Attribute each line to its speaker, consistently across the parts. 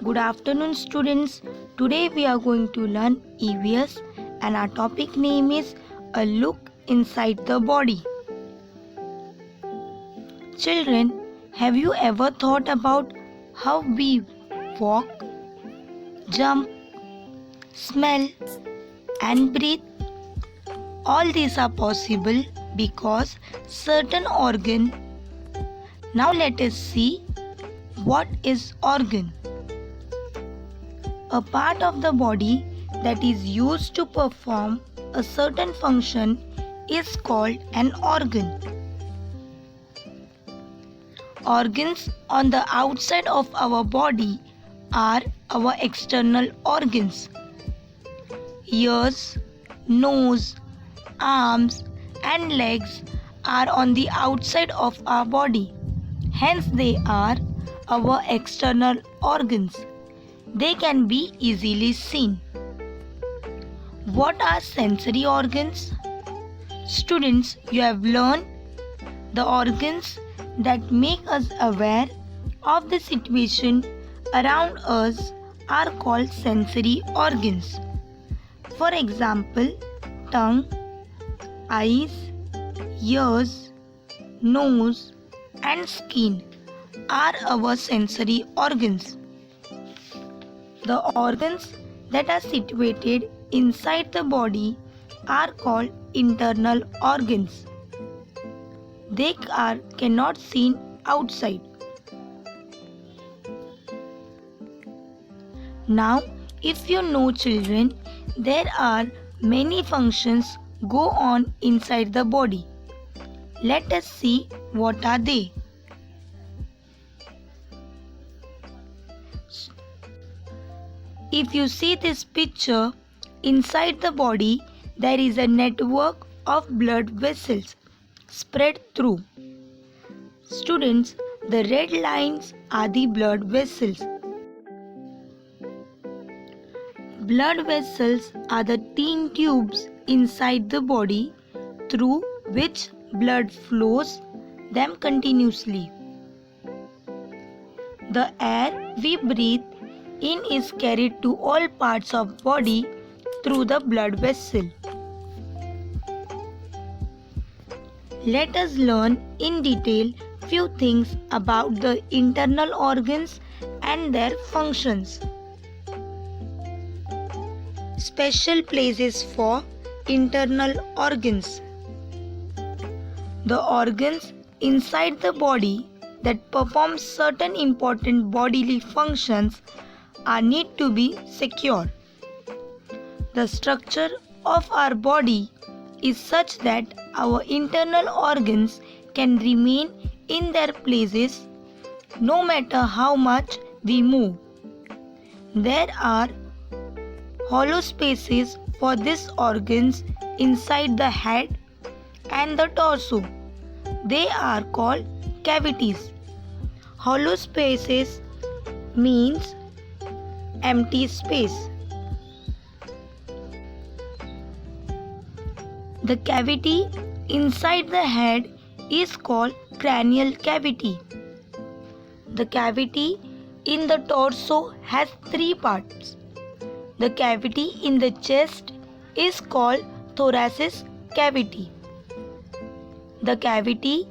Speaker 1: Good afternoon, students. Today we are going to learn EVS and our topic name is A Look Inside the Body. Children, have you ever thought about how we walk, jump, smell and breathe? All these are possible because certain organ. Now let us see what is organ. A part of the body that is used to perform a certain function is called an organ. Organs on the outside of our body are our external organs. Ears, nose, arms and legs are on the outside of our body. Hence they are our external organs. They can be easily seen. What are sensory organs? Students, you have learned the organs that make us aware of the situation around us are called sensory organs. For example, tongue, eyes, ears, nose and skin are our sensory organs. The organs that are situated inside the body are called internal organs. They cannot seen outside. Now, if you know, children, there are many functions go on inside the body. Let us see what are they. If you see this picture, inside the body there is a network of blood vessels spread through. Students, the red lines are the blood vessels. Blood vessels are the thin tubes inside the body through which blood flows them continuously. The air we breathe in is carried to all parts of body through the blood vessel. Let us learn in detail few things about the internal organs and their functions. Special places for internal organs. The organs inside the body that perform certain important bodily functions are need to be secure. The structure of our body is such that our internal organs can remain in their places no matter how much we move. There are hollow spaces for these organs inside the head and the torso. They are called cavities. Hollow spaces means empty space. The cavity inside the head is called cranial cavity. The cavity in the torso has three parts. The cavity in the chest is called thoracic cavity. The cavity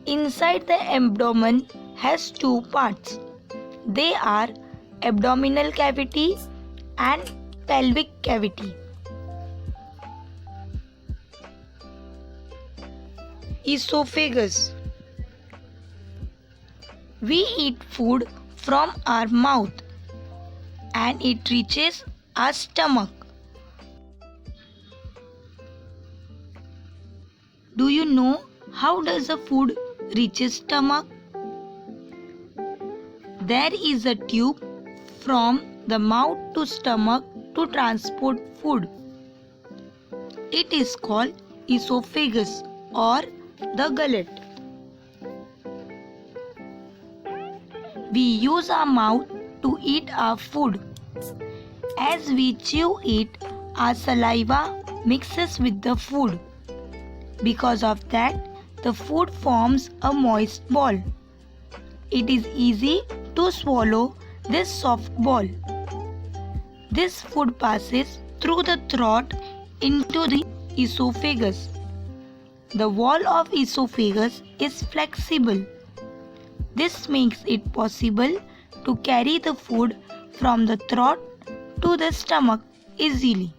Speaker 1: inside the abdomen has two parts. They are abdominal cavity and pelvic cavity. Esophagus. We eat food from our mouth and it reaches our stomach. Do you know how does the food reaches stomach? There is a tube from the mouth to stomach to transport food. It is called esophagus or the gullet. We use our mouth to eat our food. As we chew it, our saliva mixes with the food. Because of that, the food forms a moist ball. It is easy to swallow this soft ball. This food passes through the throat into the esophagus. The wall of esophagus is flexible. This makes it possible to carry the food from the throat to the stomach easily.